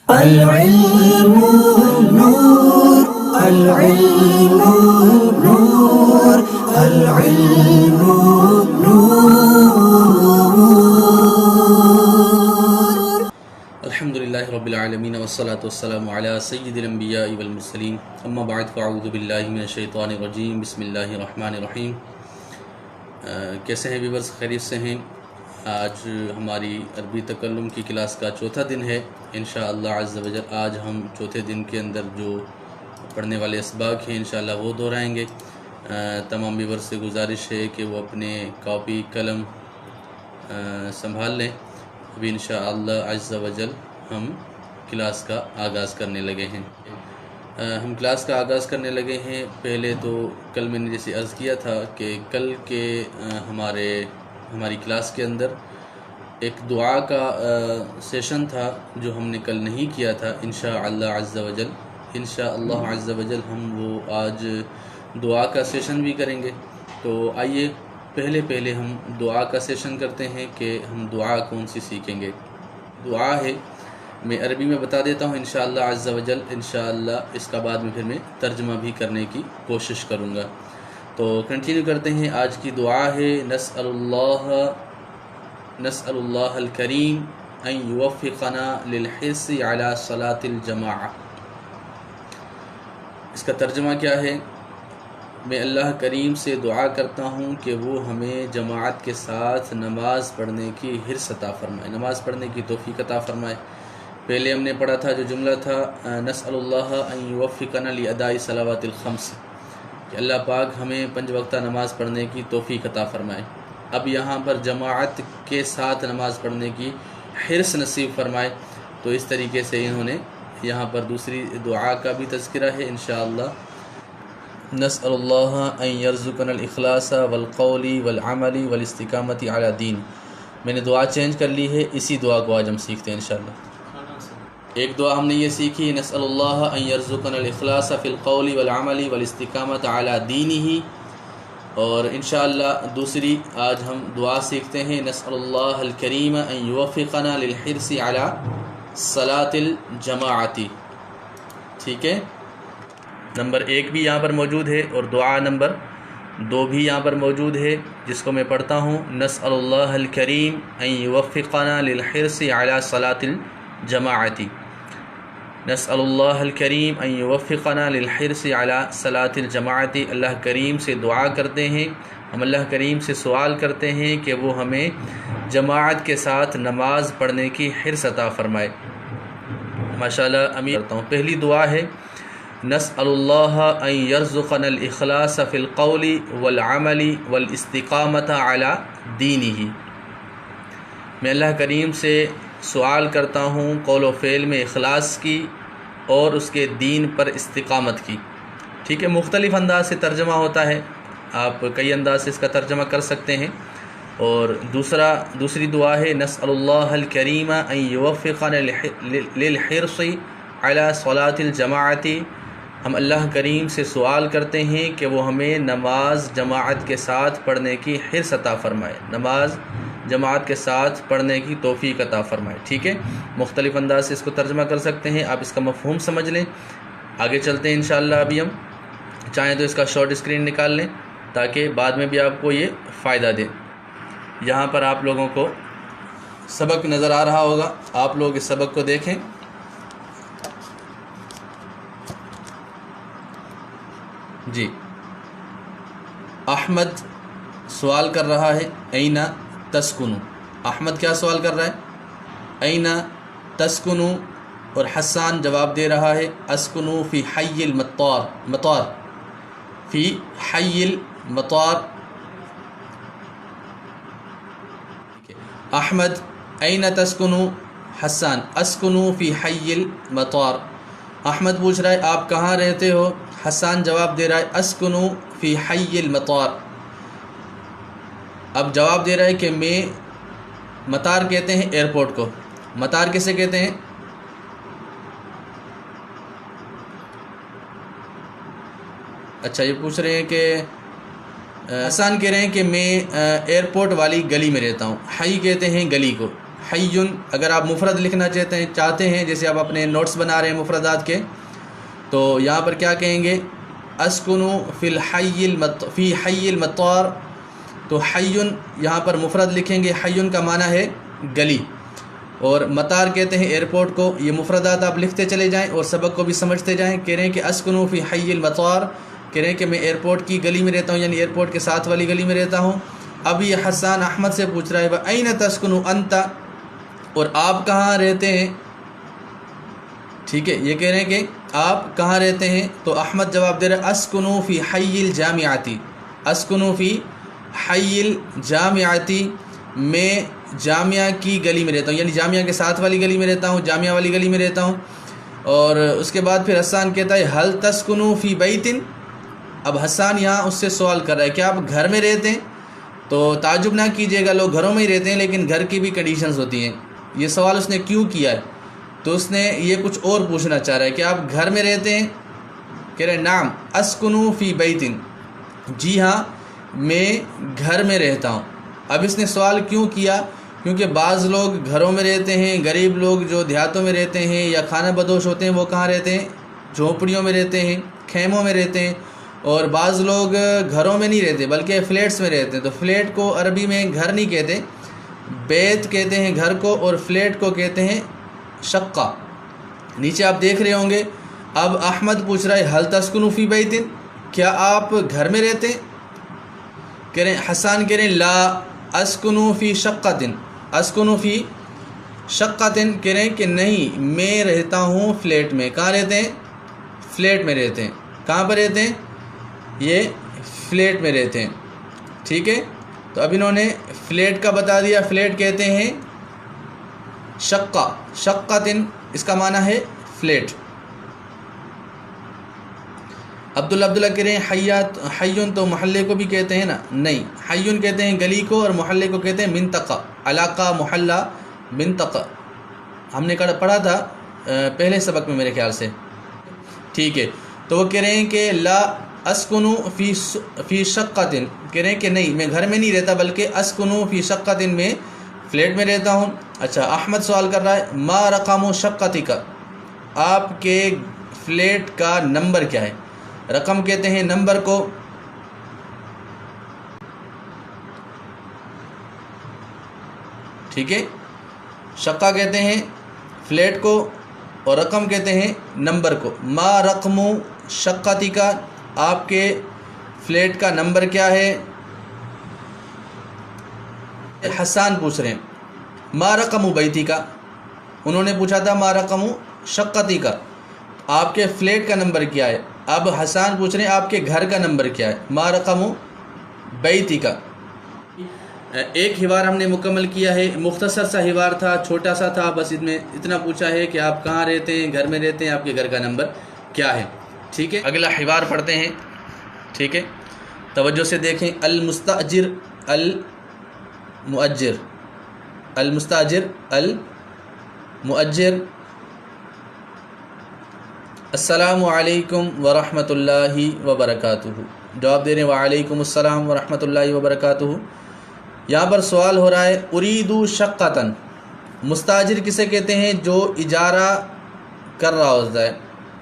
العلم نور، العلم نور، العلم نور. الحمد لله رب العالمين والصلاة والسلام على سيد الأنبياء والمرسلين أما بعد فأعوذ بالله من الشيطان الرجيم بسم الله الرحمن الرحیم. کیسے ہیں ویورز؟ خیریت سے ہیں؟ آج ہماری عربی تکلم کی کلاس کا چوتھا دن ہے انشاءاللہ عز و جل. آج ہم چوتھے دن کے اندر جو پڑھنے والے اسباق ہیں انشاءاللہ وہ دہرائیں گے. تمام ویورز سے گزارش ہے کہ وہ اپنے کاپی قلم سنبھال لیں. ابھی انشاءاللہ عز و جل ہم کلاس کا آغاز کرنے لگے ہیں. ہم کلاس کا آغاز کرنے لگے ہیں. پہلے تو کل میں نے جیسے عرض کیا تھا کہ کل کے ہماری کلاس کے اندر ایک دعا کا سیشن تھا جو ہم نے کل نہیں کیا تھا. انشاءاللہ عز و جل ہم وہ آج دعا کا سیشن بھی کریں گے. تو آئیے پہلے ہم دعا کا سیشن کرتے ہیں کہ ہم دعا کون سی سیکھیں گے. دعا ہے میں عربی میں بتا دیتا ہوں انشاءاللہ عز و جل. انشاءاللہ اس کا بعد میں پھر میں ترجمہ بھی کرنے کی کوشش کروں گا. تو کنٹینیو کرتے ہیں. آج کی دعا ہے نسأل اللہ الکریم ان یوفقنا للحرص علی صلاة الجماعہ. اس کا ترجمہ کیا ہے؟ میں اللہ کریم سے دعا کرتا ہوں کہ وہ ہمیں جماعت کے ساتھ نماز پڑھنے کی حرص عطا فرمائے، نماز پڑھنے کی توفیق عطا فرمائے. پہلے ہم نے پڑھا تھا جو جملہ تھا نسأل اللہ ان یوفقنا لأداء صلوات الخمس، کہ اللہ پاک ہمیں 5 وقتہ نماز پڑھنے کی توفیق عطا فرمائے. اب یہاں پر جماعت کے ساتھ نماز پڑھنے کی حرص نصیب فرمائے. تو اس طریقے سے انہوں نے یہاں پر دوسری دعا کا بھی تذکرہ ہے انشاءاللہ. نسأل اللہ ان یرزقنا الاخلاص والقول والعمل والاستقامت علی دین. میں نے دعا چینج کر لی ہے، اسی دعا کو آج ہم سیکھتے ہیں انشاءاللہ. ایک دعا ہم نے یہ سیکھی نسأل اللہ ان یرزقنا الاخلاص فی القول والعمل والاستقامت علی دینہ، اور انشاءاللہ دوسری آج ہم دعا سیکھتے ہیں نسأل اللہ الکریم ان یوفقنا للحرص علی صلاة الجماعۃ. ٹھیک ہے، نمبر 1 بھی یہاں پر موجود ہے اور دعا نمبر 2 بھی یہاں پر موجود ہے، جس کو میں پڑھتا ہوں نسأل اللہ الکریم ان یوفقنا للحرص علی صلاة الجماعۃ. نسأل اللہ الکریم ان یوفقنا للحرص علی صلاة الجماعۃ. اللہ کریم سے دعا کرتے ہیں، ہم اللہ کریم سے سوال کرتے ہیں کہ وہ ہمیں جماعت کے ساتھ نماز پڑھنے کی حرص عطا فرمائے. ماشاءاللہ امیر کرتا ہوں. پہلی دعا ہے نسأل اللہ ان یرزقنا الاخلاص فی القول والعمل والاستقامت علی دینہ. میں اللہ کریم سے سوال کرتا ہوں قول و فعل میں اخلاص کی اور اس کے دین پر استقامت کی. ٹھیک ہے، مختلف انداز سے ترجمہ ہوتا ہے، آپ کئی انداز سے اس کا ترجمہ کر سکتے ہیں. اور دوسری دعا ہے نسأل اللہ الکریم ان یوفقنا للحرص علی صلاة الجماعۃ. ہم اللہ کریم سے سوال کرتے ہیں کہ وہ ہمیں نماز جماعت کے ساتھ پڑھنے کی حرص عطا فرمائے، نماز جماعت کے ساتھ پڑھنے کی توفیق عطا فرمائے. ٹھیک ہے، مختلف انداز سے اس کو ترجمہ کر سکتے ہیں، آپ اس کا مفہوم سمجھ لیں. آگے چلتے ہیں انشاءاللہ. ابھی ہم چاہیں تو اس کا شارٹ اسکرین نکال لیں تاکہ بعد میں بھی آپ کو یہ فائدہ دے. یہاں پر آپ لوگوں کو سبق نظر آ رہا ہوگا، آپ لوگ اس سبق کو دیکھیں. جی، احمد سوال کر رہا ہے این تسکنو. احمد کیا سوال کر رہا ہے؟ این تسکنو. اور حسان جواب دے رہا ہے اسکنو فی حی المطار فی حی المطار. احمد این تسکنو، حسان اسکنو فی حی المطار. احمد پوچھ رہا ہے آپ کہاں رہتے ہو، حسان جواب دے رہا ہے اسکنو فی حی المطار. اب جواب دے رہا ہے کہ میں، مطار کہتے ہیں ایئرپورٹ کو، مطار کسے کہتے ہیں؟ اچھا، یہ پوچھ رہے ہیں کہ حسان کہہ رہے ہیں کہ میں ایئرپورٹ والی گلی میں رہتا ہوں. حی کہتے ہیں گلی کو، حیٌ اگر آپ مفرد لکھنا چاہتے ہیں جیسے آپ اپنے نوٹس بنا رہے ہیں مفردات کے، تو یہاں پر کیا کہیں گے؟ اسکنو فی حی المطار، تو حیٌ یہاں پر مفرد لکھیں گے، حیٌ کا معنی ہے گلی، اور مطار کہتے ہیں ایئرپورٹ کو۔ یہ مفردات آپ لکھتے چلے جائیں اور سبق کو بھی سمجھتے جائیں۔ کہہ رہے ہیں کہ اسکنو فی حی المطار، کہہ رہے ہیں کہ میں ایئرپورٹ کی گلی میں رہتا ہوں، یعنی ایئرپورٹ کے ساتھ والی گلی میں رہتا ہوں۔ اب یہ حسان احمد سے پوچھ رہا ہے وَأَيْنَ تَسْكُنُ أَنْتَ، اور آپ کہاں رہتے ہیں؟ ٹھیک ہے، یہ کہہ رہے ہیں کہ آپ کہاں رہتے ہیں، تو احمد جواب دے رہا ہے اسکنو فی حی الجامعاتی، اسکنو فی حی الجامعاتی، میں جامعہ کی گلی میں رہتا ہوں، یعنی جامعہ کے ساتھ والی گلی میں رہتا ہوں، جامعہ والی گلی میں رہتا ہوں۔ اور اس کے بعد پھر حسان کہتا ہے حل تسکنو فی بیتن، اب حسان یہاں اس سے سوال کر رہا ہے کہ آپ گھر میں رہتے ہیں؟ تو تعجب نہ کیجیے گا، لوگ گھروں میں ہی رہتے ہیں لیکن گھر کی بھی کنڈیشنز ہوتی ہیں۔ یہ سوال اس نے کیوں کیا ہے؟ تو اس نے یہ کچھ اور پوچھنا چاہ رہا ہے کہ آپ گھر میں رہتے ہیں؟ کہہ رہے نام اسکنو فی بیتن، جی ہاں میں گھر میں رہتا ہوں۔ اب اس نے سوال کیوں کیا؟ کیونکہ بعض لوگ گھروں میں رہتے ہیں، غریب لوگ جو دیہاتوں میں رہتے ہیں یا خانہ بدوش ہوتے ہیں وہ کہاں رہتے ہیں؟ جھونپڑیوں میں رہتے ہیں، خیموں میں رہتے ہیں۔ اور بعض لوگ گھروں میں نہیں رہتے بلکہ فلیٹس میں رہتے ہیں، تو فلیٹ کو عربی میں گھر نہیں کہتے، بیت کہتے ہیں گھر کو، اور فلیٹ کو کہتے ہیں شقہ۔ نیچے آپ دیکھ رہے ہوں گے، اب احمد پوچھ رہا ہے حل تسکنو فی بیتن، کیا آپ گھر میں رہتے ہیں؟ کہہ رہے ہیں حسان کہہ رہے ہیں لا اسکنو فی شقۃ، اسکنو فی شقۃ، کہہ رہے ہیں کہ نہیں میں رہتا ہوں فلیٹ میں۔ کہاں رہتے ہیں؟ فلیٹ میں رہتے ہیں۔ کہاں پر رہتے ہیں؟ یہ فلیٹ میں رہتے ہیں، ٹھیک ہے۔ تو اب انہوں نے فلیٹ کا بتا دیا، فلیٹ کہتے ہیں شقہ، شقۃ اس کا معنی ہے فلیٹ۔ عبداللہ کہہ رہے ہیں حیٌ تو محلے کو بھی کہتے ہیں نا؟ نہیں، حیٌ کہتے ہیں گلی کو اور محلے کو کہتے ہیں منطقہ، علاقہ، محلہ، منطقہ۔ ہم نے پڑھا تھا پہلے سبق میں میرے خیال سے، ٹھیک ہے۔ تو وہ کہہ رہے ہیں کہ لا اسکنو فی شقۃ، کہہ رہے ہیں کہ نہیں میں گھر میں نہیں رہتا بلکہ اسکنو فی شقۃ، میں فلیٹ میں رہتا ہوں۔ اچھا احمد سوال کر رہا ہے ما رقم شقتک، آپ کے فلیٹ کا نمبر کیا ہے؟ رقم کہتے ہیں نمبر کو، ٹھیک ہے، شقہ کہتے ہیں فلیٹ کو اور رقم کہتے ہیں نمبر کو۔ ما رقم شقتک، آپ کے فلیٹ کا نمبر کیا ہے؟ حسان پوچھ رہے ہیں ما رقم بیتک، انہوں نے پوچھا تھا ما رقم شقتک، آپ کے فلیٹ کا نمبر کیا ہے؟ اب حسان پوچھ رہے ہیں آپ کے گھر کا نمبر کیا ہے؟ ما رقم بیتک۔ ایک حوار ہم نے مکمل کیا ہے، مختصر سا حوار تھا، چھوٹا سا تھا، بس اس میں اتنا پوچھا ہے کہ آپ کہاں رہتے ہیں، گھر میں رہتے ہیں، آپ کے گھر کا نمبر کیا ہے، ٹھیک ہے۔ اگلا حوار پڑھتے ہیں، ٹھیک ہے، توجہ سے دیکھیں۔ المستاجر المؤجر، المستاجر المؤجر، السلام علیکم ورحمۃ اللہ وبرکاتہ، جواب دے رہے ہیں وعلیکم السلام ورحمۃ اللہ وبرکاتہ۔ یہاں پر سوال ہو رہا ہے اریدو شقۃً، مستاجر کسے کہتے ہیں؟ جو اجارہ کر رہا ہوتا ہے،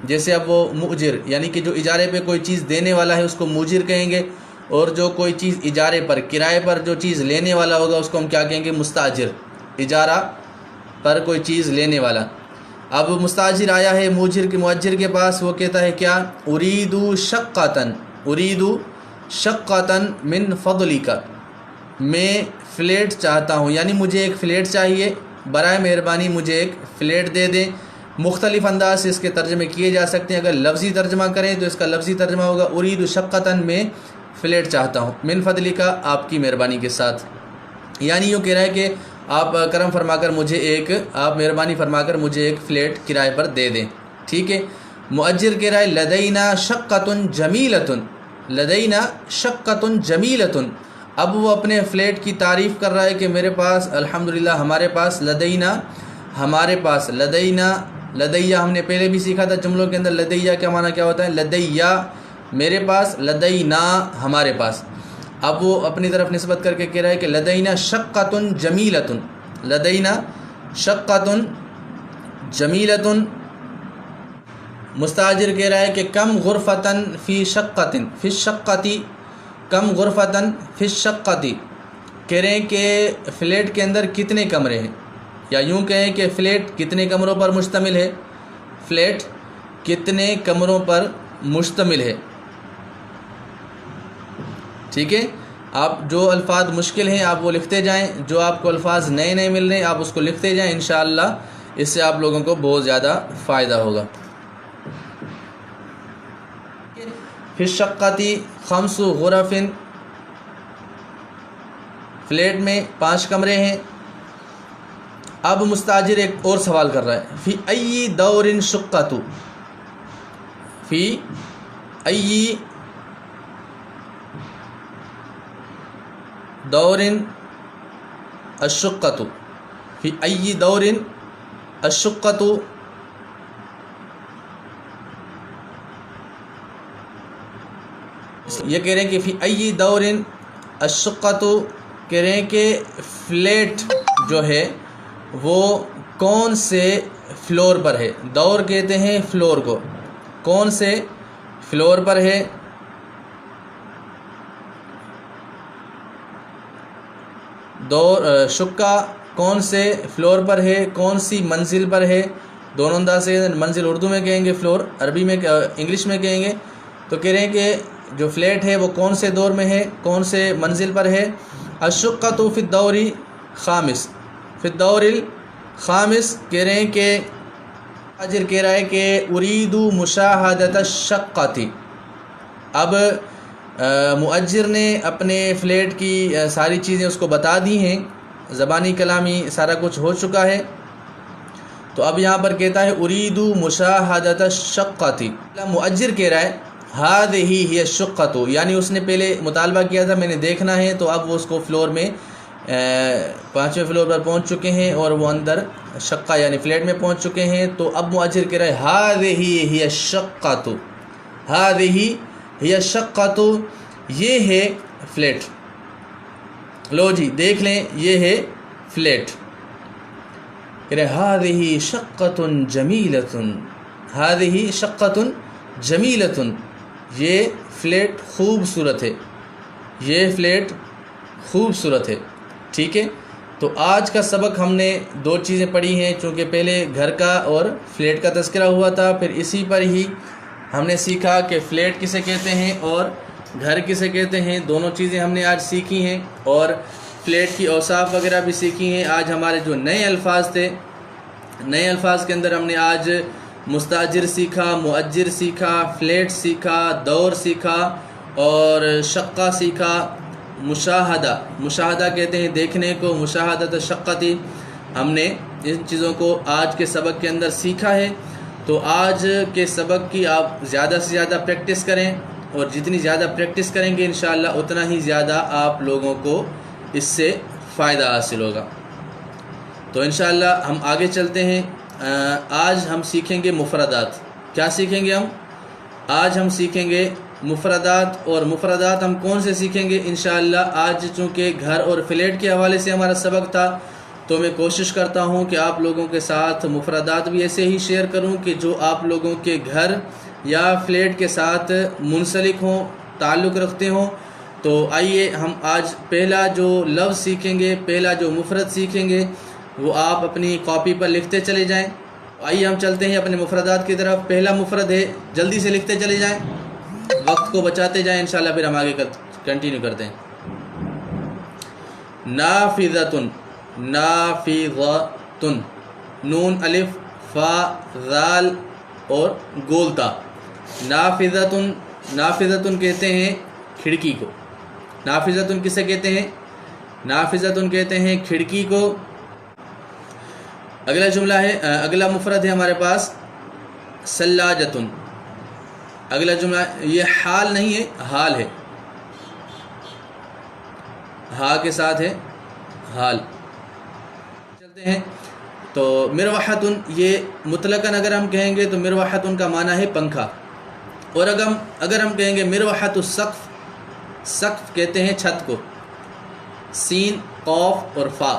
جیسے اب وہ مؤجر یعنی کہ جو اجارے پہ کوئی چیز دینے والا ہے اس کو مؤجر کہیں گے، اور جو کوئی چیز اجارے پر، کرائے پر جو چیز لینے والا ہوگا اس کو ہم کیا کہیں گے؟ مستاجر، اجارہ پر کوئی چیز لینے والا۔ اب مستاجر آیا ہے مؤجر کے پاس، وہ کہتا ہے کیا؟ اریدو شقۃً، اریدو شقۃً من فضلک، میں فلیٹ چاہتا ہوں، یعنی مجھے ایک فلیٹ چاہیے، برائے مہربانی مجھے ایک فلیٹ دے دیں۔ مختلف انداز سے اس کے ترجمے کیے جا سکتے ہیں، اگر لفظی ترجمہ کریں تو اس کا لفظی ترجمہ ہوگا اریدو شقۃً، میں فلیٹ چاہتا ہوں، من فضلک، آپ کی مہربانی کے ساتھ، یعنی یوں کہہ رہا ہے کہ آپ کرم فرما کر مجھے آپ مہربانی فرما کر مجھے ایک فلیٹ کرائے پر دے دیں، ٹھیک ہے۔ مؤجر کہہ رہا ہے لدینا شقۃ جمیلۃ، لدینا شقۃ جمیلۃ، اب وہ اپنے فلیٹ کی تعریف کر رہا ہے کہ میرے پاس الحمدللہ، ہمارے پاس، لدینا ہمارے پاس، لدینا لدیہ ہم نے پہلے بھی سیکھا تھا جملوں کے اندر، لدیہ کا معنی کیا ہوتا ہے؟ لدیہ میرے پاس، لدینا ہمارے پاس۔ اب وہ اپنی طرف نسبت کر کے کہہ رہا ہے کہ لدینا شقۃ جمیلۃ، لدینا شقۃ جمیلۃ، مستاجر کہہ رہا ہے کہ کم غرفتن فی شقۃ فی الشقۃ، کم غرفتن فی الشقۃ، کہہ رہے ہیں کہ فلیٹ کے اندر کتنے کمرے ہیں، یا یوں کہیں کہ فلیٹ کتنے کمروں پر مشتمل ہے، فلیٹ کتنے کمروں پر مشتمل ہے۔ ٹھیک ہے، آپ جو الفاظ مشکل ہیں آپ وہ لکھتے جائیں، جو آپ کو الفاظ نئے نئے مل رہے ہیں آپ اس کو لکھتے جائیں، انشاءاللہ اس سے آپ لوگوں کو بہت زیادہ فائدہ ہوگا۔ فی الشقۃ خمس غرف، فلیٹ میں 5 کمرے ہیں۔ اب مستاجر ایک اور سوال کر رہا ہے، فی ای دور شقۃ، فی ای دور الشقۃ، فی ای دور الشقۃ، یہ کہہ رہے ہیں کہ فی ای دور الشقۃ، کہہ رہے ہیں کہ فلیٹ جو ہے وہ کون سے فلور پر ہے، دور کہتے ہیں فلور کو، کون سے فلور پر ہے، دور شقہ کون سے فلور پر ہے، کون سی منزل پر ہے، دونوں انداز سے، منزل اردو میں کہیں گے، فلور عربی میں انگلش میں کہیں گے، تو کہہ رہے ہیں کہ جو فلیٹ ہے وہ کون سے دور میں ہے، کون سے منزل پر ہے۔ الشقۃ فی الدور خامس، فی الدور الخامس، کہہ رہے ہیں کہ تاجر کہہ رہا ہے کہ ارید مشاہدۃ الشقۃ، اب مؤجر نے اپنے فلیٹ کی ساری چیزیں اس کو بتا دی ہیں، زبانی کلامی سارا کچھ ہو چکا ہے، تو اب یہاں پر کہتا ہے ارید مشاہدۃ الشقۃ، مؤجر کہہ رہا ہے ہذہ ہی الشقۃ، یعنی اس نے پہلے مطالبہ کیا تھا میں نے دیکھنا ہے، تو اب وہ اس کو فلور میں 5ویں فلور پر پہنچ چکے ہیں اور وہ اندر شقہ یعنی فلیٹ میں پہنچ چکے ہیں، تو اب مؤجر کہہ رہا ہے ہذہ ہی الشقۃ، ہذہ ہی الشقۃ، یہ ہے فلیٹ، لو جی دیکھ لیں یہ ہے فلیٹ، کہہ رہے ہذہ شقۃ جمیلۃ، ہذہ شقۃ جمیلۃ، یہ فلیٹ خوبصورت ہے، یہ فلیٹ خوبصورت ہے۔ ٹھیک ہے، تو آج کا سبق ہم نے 2 چیزیں پڑھی ہیں، چونکہ پہلے گھر کا اور فلیٹ کا تذکرہ ہوا تھا، پھر اسی پر ہی ہم نے سیکھا کہ فلیٹ کسے کہتے ہیں اور گھر کسے کہتے ہیں، دونوں چیزیں ہم نے آج سیکھی ہیں، اور فلیٹ کی اوصاف وغیرہ بھی سیکھی ہیں۔ آج ہمارے جو نئے الفاظ تھے، نئے الفاظ کے اندر ہم نے آج مستاجر سیکھا، مؤجر سیکھا، فلیٹ سیکھا، دور سیکھا اور شقہ سیکھا، مشاہدہ، مشاہدہ کہتے ہیں دیکھنے کو، مشاہدۃ الشقۃ، ہم نے ان چیزوں کو آج کے سبق کے اندر سیکھا ہے۔ تو آج کے سبق کی آپ زیادہ سے زیادہ پریکٹس کریں، اور جتنی زیادہ پریکٹس کریں گے انشاءاللہ اتنا ہی زیادہ آپ لوگوں کو اس سے فائدہ حاصل ہوگا۔ تو انشاءاللہ ہم آگے چلتے ہیں۔ آج ہم سیکھیں گے مفردات۔ کیا سیکھیں گے ہم؟ آج ہم سیکھیں گے مفردات، اور مفردات ہم کون سے سیکھیں گے انشاءاللہ؟ آج چونکہ گھر اور فلیٹ کے حوالے سے ہمارا سبق تھا، تو میں کوشش کرتا ہوں کہ آپ لوگوں کے ساتھ مفردات بھی ایسے ہی شیئر کروں کہ جو آپ لوگوں کے گھر یا فلیٹ کے ساتھ منسلک ہوں، تعلق رکھتے ہوں۔ تو آئیے ہم آج پہلا جو لفظ سیکھیں گے، پہلا جو مفرد سیکھیں گے وہ آپ اپنی کاپی پر لکھتے چلے جائیں۔ آئیے ہم چلتے ہیں اپنے مفردات کی طرف۔ پہلا مفرد ہے، جلدی سے لکھتے چلے جائیں، وقت کو بچاتے جائیں، انشاءاللہ پھر ہم آگے کنٹینیو کرتے ہیں۔ نافذۃ، نافذۃ، نون الف فا ذال اور گولتا۔ نافذۃ، نافذۃ کہتے ہیں کھڑکی کو۔ نافذۃ کسے کہتے ہیں؟ نافذۃ کہتے ہیں کھڑکی کو۔ اگلا جملہ ہے، اگلا مفرد ہے ہمارے پاس ثلاجۃ۔ اگلا جملہ یہ حال نہیں ہے، حال ہے، ہا کے ساتھ ہے حال۔ چلتے ہیں تو مروحۃ، یہ مطلقاً اگر ہم کہیں گے تو مروحۃ کا معنی ہے پنکھا، اور اگر ہم کہیں گے مروحۃ السقف، سقف کہتے ہیں چھت کو، سین قاف اور فا،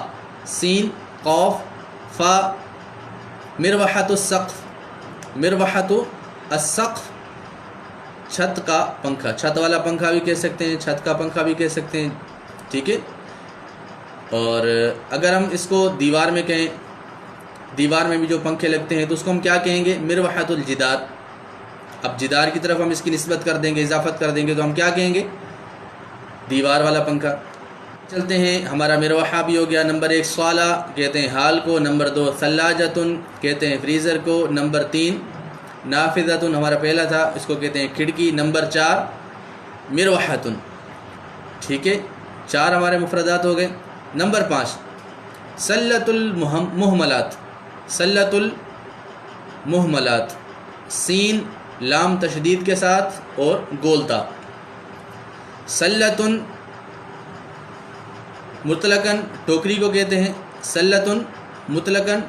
سین قاف فا مروحۃ السقف، مروحۃ السقف چھت کا پنکھا، چھت والا پنکھا بھی کہہ سکتے ہیں، چھت کا پنکھا بھی کہہ سکتے ہیں، ٹھیک ہے۔ اور اگر ہم اس کو دیوار میں کہیں، دیوار میں بھی جو پنکھے لگتے ہیں تو اس کو ہم کیا کہیں گے؟ مروحۃ الجدار۔ اب جدار کی طرف ہم اس کی نسبت کر دیں گے، اضافت کر دیں گے تو ہم کیا کہیں گے؟ دیوار والا پنکھا۔ چلتے ہیں، ہمارا مروحہ بھی ہو گیا۔ نمبر 1 صالہ کہتے ہیں ہال کو، نمبر 2 ثلاجۃ کہتے ہیں فریزر کو، نمبر 3 نافذۃ ہمارا پہلا تھا، اس کو کہتے ہیں کھڑکی، نمبر 4 مروحۃ، ٹھیک ہے، 4 ہمارے مفردات ہو گئے۔ نمبر 5 سلۃ المہملات، سلۃ المہملات، سین لام تشدید کے ساتھ اور گولتا۔ سلۃ مطلقاً ٹوکری کو کہتے ہیں، سلۃ مطلقاً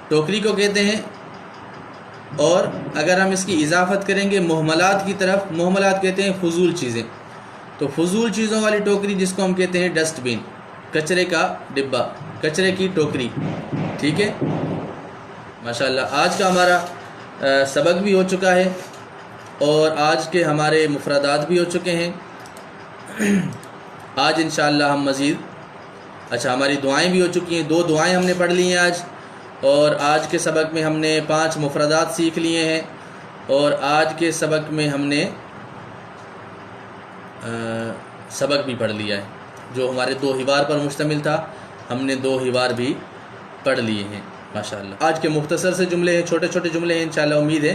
ٹوکری کو کہتے ہیں، اور اگر ہم اس کی اضافت کریں گے مہملات کی طرف، مہملات کہتے ہیں فضول چیزیں، تو فضول چیزوں والی ٹوکری جس کو ہم کہتے ہیں ڈسٹ بین، کچرے کا ڈبہ، کچرے کی ٹوکری، ٹھیک ہے۔ ماشاءاللہ آج کا ہمارا سبق بھی ہو چکا ہے اور آج کے ہمارے مفردات بھی ہو چکے ہیں۔ آج انشاءاللہ ہم مزید، اچھا ہماری دعائیں بھی ہو چکی ہیں، 2 دعائیں ہم نے پڑھ لی ہیں آج، اور آج کے سبق میں ہم نے 5 مفردات سیکھ لیے ہیں، اور آج کے سبق میں ہم نے سبق بھی پڑھ لیا ہے جو ہمارے 2 حوار پر مشتمل تھا، ہم نے 2 حوار بھی پڑھ لیے ہیں ماشاءاللہ۔ آج کے مختصر سے جملے ہیں، چھوٹے چھوٹے جملے ہیں، انشاءاللہ امید ہے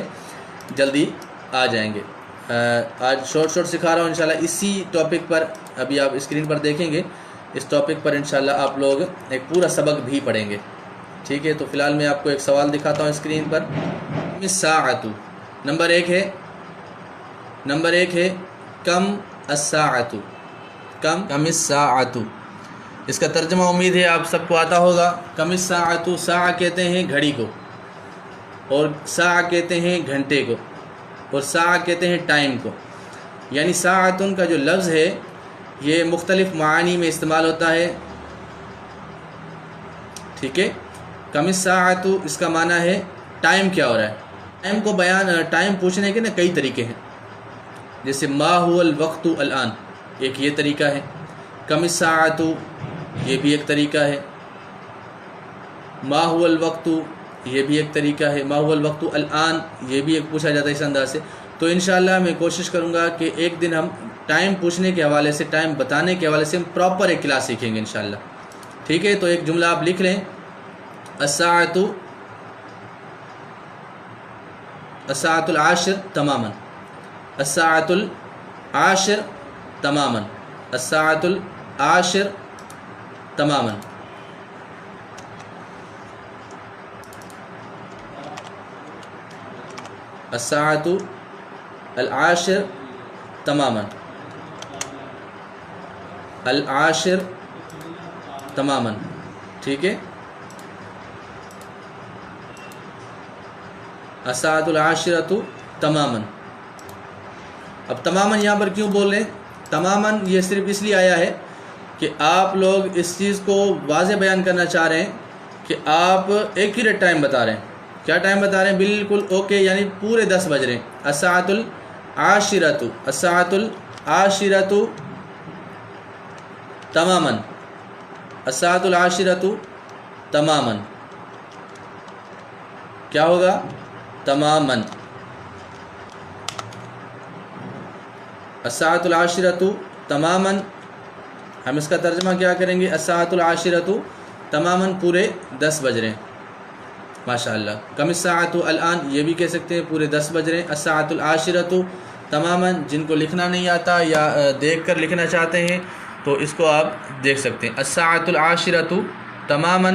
جلدی آ جائیں گے۔ آج شارٹ سکھا رہا ہوں انشاءاللہ اسی ٹاپک پر، ابھی آپ اسکرین پر دیکھیں گے، اس ٹاپک پر انشاءاللہ آپ لوگ ایک پورا سبق بھی پڑھیں گے، ٹھیک ہے۔ تو فی الحال میں آپ کو ایک سوال دکھاتا ہوں اسکرین پر۔ الساعۃ، نمبر 1 ہے کم الساعۃ، کم الساعۃ، اس کا ترجمہ امید ہے آپ سب کو آتا ہوگا۔ کم الساعۃ، ساعہ کہتے ہیں گھڑی کو، اور ساعہ کہتے ہیں گھنٹے کو، اور ساعہ کہتے ہیں ٹائم کو، یعنی ساعتن کا جو لفظ ہے یہ مختلف معانی میں استعمال ہوتا ہے، ٹھیک ہے۔ کم الساعۃ اس کا معنی ہے ٹائم کیا ہو رہا ہے۔ ٹائم کو ٹائم پوچھنے کے نا کئی طریقے ہیں، جیسے ما هو الوقت الان، ایک یہ طریقہ ہے۔ کم الساعۃ یہ بھی ایک طریقہ ہے۔ ما هو الوقت یہ بھی ایک طریقہ ہے۔ ما هو الوقت الان یہ بھی ایک پوچھا جاتا ہے اس انداز سے۔ تو انشاءاللہ میں کوشش کروں گا کہ ایک دن ہم ٹائم پوچھنے کے حوالے سے، ٹائم بتانے کے حوالے سے ہم پراپر ایک کلاس سیکھیں گے انشاءاللہ، ٹھیک ہے۔ تو ایک جملہ آپ لکھ لیں، الساعۃ العاشر تماما، الساعۃ العاشر تماما، الساعۃ العاشر تماما۔ الساعۃ العاشر تماما، العاشر تماما، ٹھیک ہے۔ الساعۃ العاشرۃ تماما۔ اب تماما یہاں پر کیوں بول رہے ہیں؟ تماما یہ صرف اس لیے آیا ہے کہ آپ لوگ اس چیز کو واضح بیان کرنا چاہ رہے ہیں کہ آپ ایکوریٹ ٹائم بتا رہے ہیں۔ کیا ٹائم بتا رہے ہیں؟ بالکل اوکے، یعنی پورے 10 بج رہے ہیں۔ الساعۃ العاشرۃ، الساعۃ العاشرۃ تماما، الساعۃ العاشرۃ تماما، کیا ہوگا؟ تماما۔ الساعۃ العاشرۃ تماما، ہم اس کا ترجمہ کیا کریں گے؟ الساعۃ العاشرۃ تماما، پورے 10 بج رہے ہیں ماشاءاللہ۔ کم الساعۃ الان یہ بھی کہہ سکتے ہیں پورے 10 بج رہے ہیں۔ الساعۃ العاشرۃ تماما، جن کو لکھنا نہیں آتا یا دیکھ کر لکھنا چاہتے ہیں تو اس کو آپ دیکھ سکتے ہیں۔ الساعۃ العاشرۃ تماما،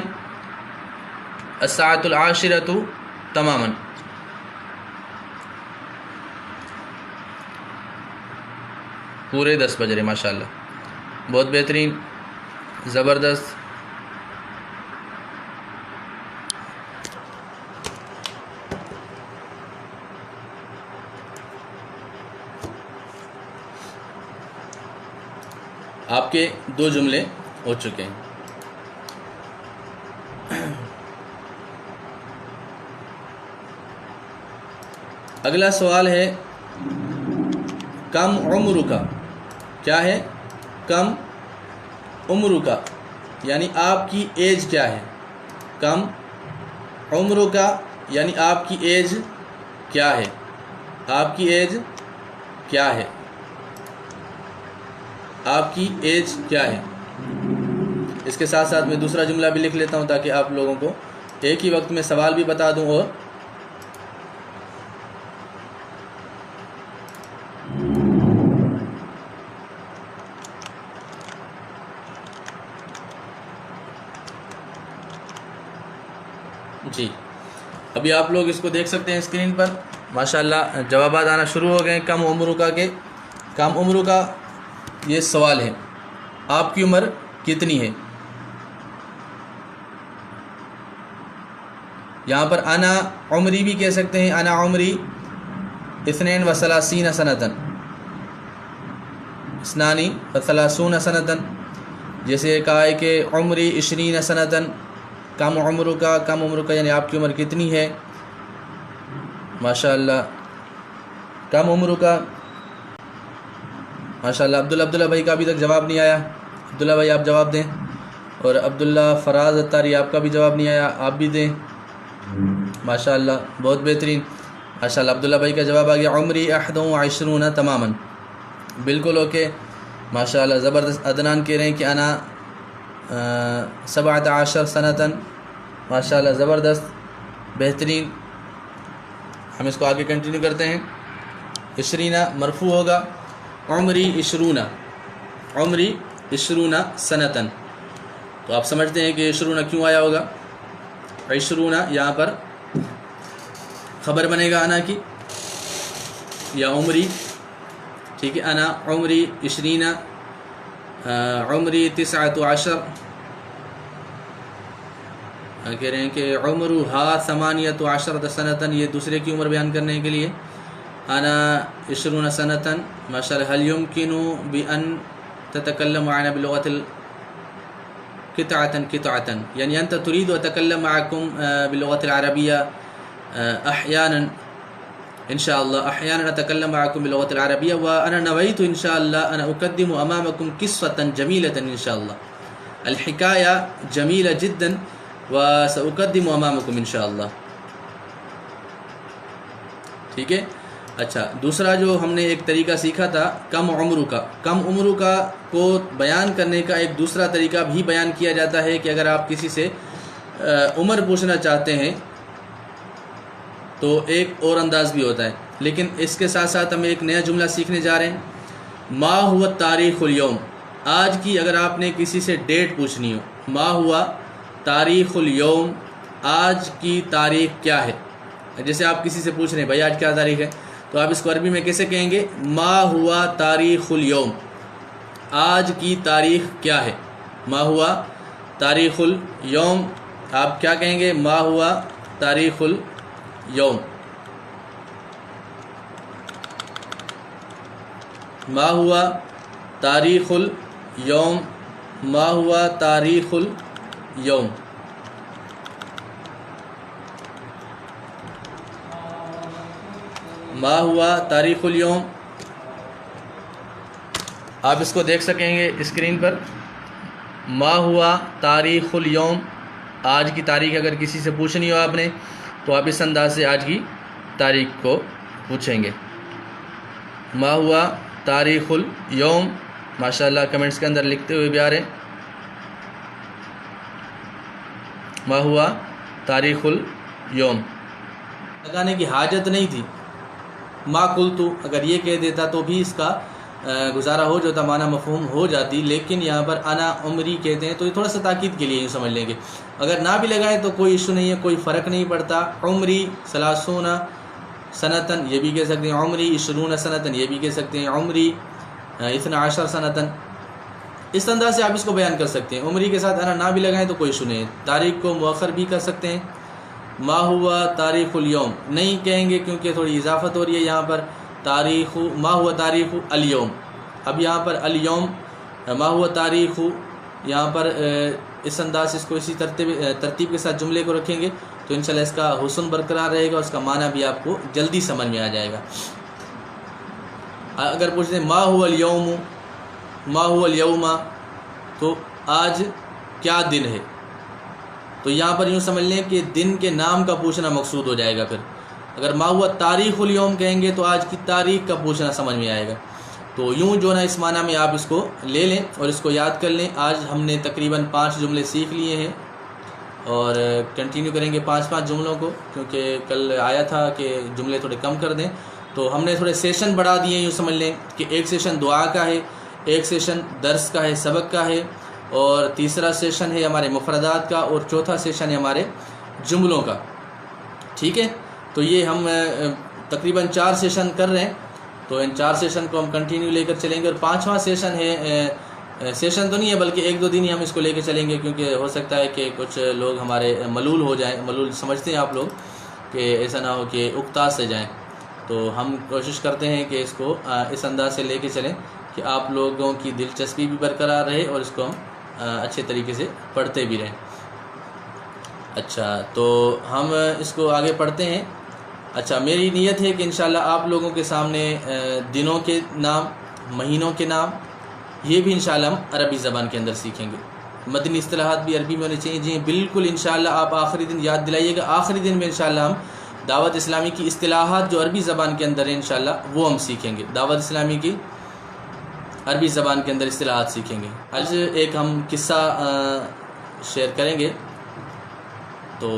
الساعۃ العاشرۃ تماما۔ پورے 10 بج رہے ماشاءاللہ، بہت بہترین، زبردست۔ آپ کے 2 جملے ہو چکے ہیں۔ اگلا سوال ہے کم عمر کا، کیا ہے؟ کم عمر کا یعنی آپ کی ایج کیا ہے؟ کم عمر کا یعنی آپ کی ایج کیا ہے؟ آپ کی ایج کیا ہے؟ آپ کی ایج کیا ہے؟ اس کے ساتھ ساتھ میں دوسرا جملہ بھی لکھ لیتا ہوں تاکہ آپ لوگوں کو ایک ہی وقت میں سوال بھی بتا دوں اور جی ابھی آپ لوگ اس کو دیکھ سکتے ہیں اسکرین پر ماشاءاللہ جوابات آنا شروع ہو گئے ہیں کم عمر کا کے۔ کم عمر کا یہ سوال ہے، آپ کی عمر کتنی ہے؟ یہاں پر انا عمری بھی کہہ سکتے ہیں، انا عمری 32 سنتن، 32 سنتن، جیسے کہا ہے کہ عمری 20 سنتن، کم عمر کا، کم عمر کا یعنی آپ کی عمر کتنی ہے؟ ماشاءاللہ کم عمر کا، ماشاءاللہ عبداللہ بھائی کا ابھی تک جواب نہیں آیا، عبداللہ بھائی آپ جواب دیں، اور عبداللہ فراز اتاری آپ کا بھی جواب نہیں آیا، آپ بھی دیں ماشاءاللہ، بہت بہترین ماشاءاللہ، عبداللہ بھائی کا جواب آ گیا عمری 21 تماماً، بالکل اوکے ماشاءاللہ زبردست۔ عدنان کہہ رہے ہیں کہ انا 17 سنتن، ماشاءاللہ زبردست بہترین۔ ہم اس کو آگے کنٹینیو کرتے ہیں۔ 20 مرفوع ہوگا، عمری 20، عمری 20 سنتن، تو آپ سمجھتے ہیں کہ 20 کیوں آیا ہوگا؟ 20 یہاں پر خبر بنے گا انا کی یا عمری، ٹھیک ہے، انا عمری 20، عمری 19، کہہ رہے ہیں کہ عمرها 18 سنتن، یہ دوسرے کی عمر بیان کرنے کے لیے، انا 20 سنتن ماشاءاللہ۔ هل يمكن بأن تتكلم معنا بلغة قطعة، يعني أنت تريد أتكلم معكم باللغة العربية أحيانا، إن شاء الله أحيانا أتكلم معكم باللغة العربية، وأنا نويت إن شاء الله أن أقدم أمامكم قصة جميلة إن شاء الله، الحكاية جميلة جدا وسأقدم أمامكم إن شاء الله، ٹھیک ہے۔ اچھا دوسرا جو ہم نے ایک طریقہ سیکھا تھا کم عمر کا، کم عمر کا کو بیان کرنے کا ایک دوسرا طریقہ بھی بیان کیا جاتا ہے کہ اگر آپ کسی سے عمر پوچھنا چاہتے ہیں تو ایک اور انداز بھی ہوتا ہے، لیکن اس کے ساتھ ساتھ ہم ایک نیا جملہ سیکھنے جا رہے ہیں۔ ما ہوا تاریخ الیوم، آج کی اگر آپ نے کسی سے ڈیٹ پوچھنی ہو، ما ہوا تاریخ الیوم، آج کی تاریخ کیا ہے؟ جیسے آپ کسی سے پوچھ رہے ہیں بھائی آج کیا تاریخ ہے، تو آپ اس کو عربی میں کیسے کہیں گے؟ ما ہوا تاریخ الیوم، آج کی تاریخ کیا ہے؟ ما ہوا تاریخ الیوم، آپ کیا کہیں گے؟ ما ہوا تاریخ الیوم، ما ہوا تاریخ الیوم، ما ہوا تاریخ الیوم۔ ما ہوا تاریخ الیوم، آپ اس کو دیکھ سکیں گے اسکرین پر، ما ہوا تاریخ الیوم، آج کی تاریخ اگر کسی سے پوچھنی ہو آپ نے تو آپ اس انداز سے آج کی تاریخ کو پوچھیں گے، ما ہوا تاریخ الیوم، ماشاءاللہ کمنٹس کے اندر لکھتے ہوئے بھی آ رہے ہیں، ما ہوا تاریخ الیوم، لگانے کی حاجت نہیں تھی، ما قلتو اگر یہ کہہ دیتا تو بھی اس کا گزارا ہو جاتا، معنی مفہوم ہو جاتی، لیکن یہاں پر انا عمری کہتے ہیں تو یہ تھوڑا سا تاکید کے لیے یوں سمجھ لیں گے، اگر نہ بھی لگائے تو کوئی ایشو نہیں ہے، کوئی فرق نہیں پڑتا۔ عمری 30 سنتن یہ بھی کہہ سکتے ہیں، عمری 20 سنتن یہ بھی کہہ سکتے ہیں، عمری 12 سنتن، اس انداز سے آپ اس کو بیان کر سکتے ہیں۔ عمری کے ساتھ انا نہ بھی لگائیں تو کوئی ایشو نہیں ہے، تاریخ کو مؤخر بھی کر سکتے ہیں۔ ما ہوا تاریخ الیوم نہیں کہیں گے کیونکہ تھوڑی اضافت ہو رہی ہے یہاں پر، تاریخ ما ہوا تاریخ الیوم، اب یہاں پر الیوم ما ہوا تاریخ، یہاں پر اس انداز سے اس کو اسی ترتیب کے ساتھ جملے کو رکھیں گے تو انشاءاللہ اس کا حسن برقرار رہے گا، اس کا معنی بھی آپ کو جلدی سمجھ میں آ جائے گا۔ اگر پوچھتے ہیں ما هو اليوم، ما هو اليوم، تو آج کیا دن ہے، تو یہاں پر یوں سمجھ لیں کہ دن کے نام کا پوچھنا مقصود ہو جائے گا۔ پھر اگر ما هو تاریخ اليوم کہیں گے تو آج کی تاریخ کا پوچھنا سمجھ میں آئے گا۔ تو یوں جو نا اس معنی میں آپ اس کو لے لیں اور اس کو یاد کر لیں۔ آج ہم نے تقریباً 5 جملے سیکھ لیے ہیں اور کنٹینیو کریں گے 5 جملوں کو، کیونکہ کل آیا تھا کہ جملے تھوڑے کم کر دیں، تو ہم نے تھوڑے سیشن بڑھا دیے ہیں۔ یوں سمجھ لیں کہ ایک سیشن دعا کا ہے، ایک سیشن درس کا ہے، سبق کا ہے، اور تیسرا سیشن ہے ہمارے مفردات کا، اور چوتھا سیشن ہے ہمارے جملوں کا، ٹھیک ہے۔ تو یہ ہم تقریباً 4 سیشن کر رہے ہیں، تو ان 4 سیشن کو ہم کنٹینیو لے کر چلیں گے، اور 5واں سیشن ہے، سیشن تو نہیں ہے بلکہ 1-2 دن ہی ہم اس کو لے کے چلیں گے، کیونکہ ہو سکتا ہے کہ کچھ لوگ ہمارے ملول ہو جائیں، ملول سمجھتے ہیں آپ لوگ، کہ ایسا نہ ہو کہ اکتا سے جائیں۔ تو ہم کوشش کرتے ہیں کہ اس کو اس انداز سے لے کے چلیں کہ آپ لوگوں کی دلچسپی بھی برقرار رہے اور اس کو ہم اچھے طریقے سے پڑھتے بھی رہیں۔ اچھا، تو ہم اس کو آگے پڑھتے ہیں۔ اچھا، میری نیت ہے کہ انشاءاللہ آپ لوگوں کے سامنے دنوں کے نام، مہینوں کے نام، یہ بھی انشاءاللہ ہم عربی زبان کے اندر سیکھیں گے۔ مدنی اصطلاحات بھی عربی میں ہونے چاہیے، جی بالکل انشاءاللہ آپ آخری دن یاد دلائیے گا۔ آخری دن میں انشاءاللہ ہم دعوت اسلامی کی اصطلاحات جو عربی زبان کے اندر ہیں انشاءاللہ وہ ہم سیکھیں گے۔ دعوت اسلامی کی عربی زبان کے اندر اصطلاحات سیکھیں گے۔ آج ایک ہم قصہ شیئر کریں گے، تو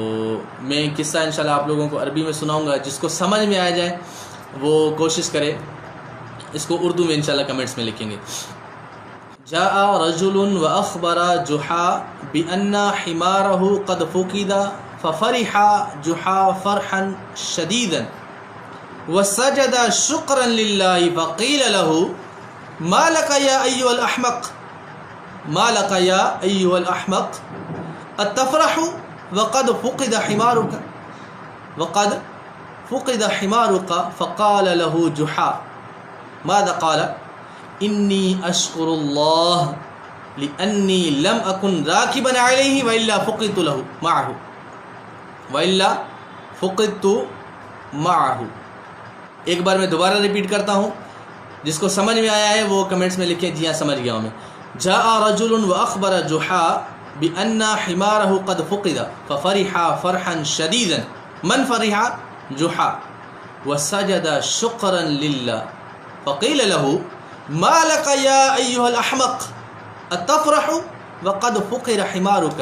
میں قصہ انشاءاللہ آپ لوگوں کو عربی میں سناؤں گا، جس کو سمجھ میں آ جائے وہ کوشش کرے اس کو اردو میں انشاءاللہ کمنٹس میں لکھیں گے۔ جاء رجل واخبر جحا بان حماره قد فقد ففرح جحا فرحا شديدا وسجد شكرا لله فقيل له ما لك يا ايها الاحمق، ما لك يا ايها الاحمق اتفرح وقد فقد حمارك، وقد فقد حمارك، فقال له جحا ماذا قال؟ انی اشکر اللہ لانی لم اکن راکبا علیہ والا فقدت له معه، والا فقدت معه۔ ایک بار میں دوبارہ ریپیٹ کرتا ہوں، جس کو سمجھ میں آیا ہے وہ کمنٹس میں لکھیں جی ہاں سمجھ گیا ہوں میں۔ جاء رجل واخبر جحا بان حماره قد فقد ففرح فرحا شديدا، من فرح؟ جحا، وسجد شكرا لله فقيل له ما لك يا أيها الأحمق أتفرح وقد فقر حمارك،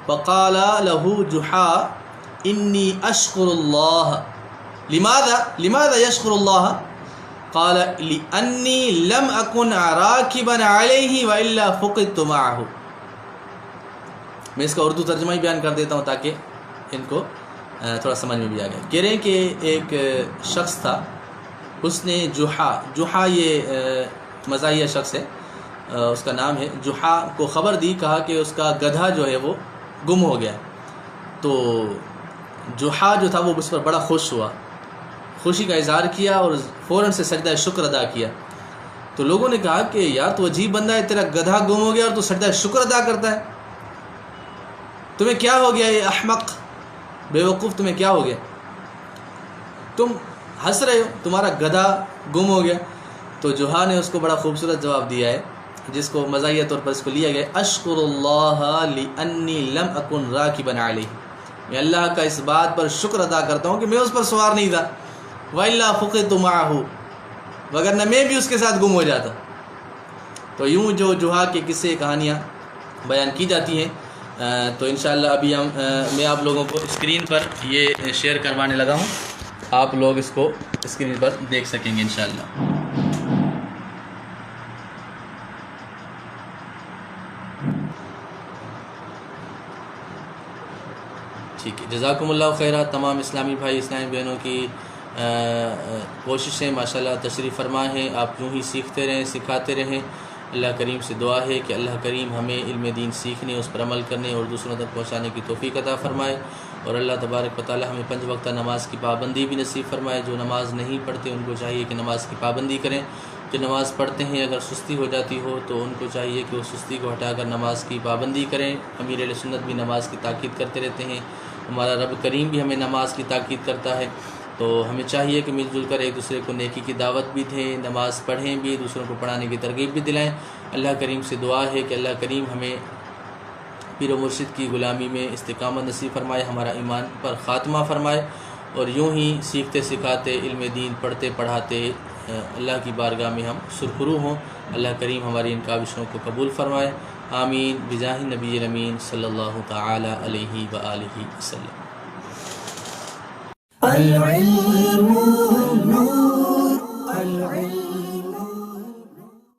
فقال له جحا إني أشكر الله، لماذا يشكر الله؟ قال لأني لم أكن راكبا عليه وإلا فقدت معه۔ میں اس کا اردو ترجمہ ہی بیان کر دیتا ہوں تاکہ ان کو تھوڑا سمجھ میں بھی آ گیا۔ کہہ رہے ہیں کہ ایک شخص تھا، اس نے جحا یہ مزاحیہ شخص ہے، اس کا نام ہے، جحا کو خبر دی، کہا کہ اس کا گدھا جو ہے وہ گم ہو گیا۔ تو جحا جو تھا وہ اس پر بڑا خوش ہوا، خوشی کا اظہار کیا اور فوراً سے سجدہ شکر ادا کیا۔ تو لوگوں نے کہا کہ یار تو عجیب بندہ ہے، تیرا گدھا گم ہو گیا اور تو سجدہ شکر ادا کرتا ہے، تمہیں کیا ہو گیا یہ احمق، بے وقوف، تمہیں کیا ہو گیا، تم ہنس رہے ہو، تمہارا گدھا گم ہو گیا۔ تو جحا نے اس کو بڑا خوبصورت جواب دیا ہے، جس کو مزاحیہ طور پر اس کو لیا گیا، اشکر اللہ لانی لم اکن راکبا علیہ، میں اللہ کا اس بات پر شکر ادا کرتا ہوں کہ میں اس پر سوار نہیں تھا، والا فقدت معه، وگرنہ میں بھی اس کے ساتھ گم ہو جاتا۔ تو یوں جو جحا کے قصے کہانیاں بیان کی جاتی ہیں۔ تو انشاءاللہ ابھی میں آپ لوگوں کو اسکرین پر یہ شیئر کروانے لگا ہوں، آپ لوگ اس کو اسکرین پر دیکھ سکیں گے انشاءاللہ۔ ٹھیک ہے، جزاکم اللہ خیرہ تمام اسلامی بھائی اسلامی بہنوں کی کوششیں ماشاءاللہ تشریف فرما ہیں، آپ یوں ہی سیکھتے رہیں، سکھاتے رہیں۔ اللہ کریم سے دعا ہے کہ اللہ کریم ہمیں علم دین سیکھنے، اس پر عمل کرنے اور دوسروں تک پہنچانے کی توفیق عطا فرمائے، اور اللہ تبارک و تعالی ہمیں 5 وقتہ نماز کی پابندی بھی نصیب فرمائے۔ جو نماز نہیں پڑھتے ان کو چاہیے کہ نماز کی پابندی کریں، جو نماز پڑھتے ہیں اگر سستی ہو جاتی ہو تو ان کو چاہیے کہ وہ سستی کو ہٹا کر نماز کی پابندی کریں۔ امیر اہل سنت بھی نماز کی تاکید کرتے رہتے ہیں ہمارا رب کریم بھی ہمیں نماز کی تاکید کرتا ہے، تو ہمیں چاہیے کہ مل جل کر ایک دوسرے کو نیکی کی دعوت بھی دیں، نماز پڑھیں بھی، دوسروں کو پڑھانے کی ترغیب بھی دلائیں۔ اللہ کریم سے دعا ہے کہ اللہ کریم ہمیں پیر و مرشد کی غلامی میں استقامت نصیب فرمائے، ہمارا ایمان پر خاتمہ فرمائے، اور یوں ہی سیکھتے سکھاتے علم دین پڑھتے پڑھاتے اللہ کی بارگاہ میں ہم سرخرو ہوں۔ اللہ کریم ہماری ان کاوشوں کو قبول فرمائے، آمین بجاہ نبی الامین صلی اللہ تعالی علیہ وآلہ وسلم۔ العلم نور، العلم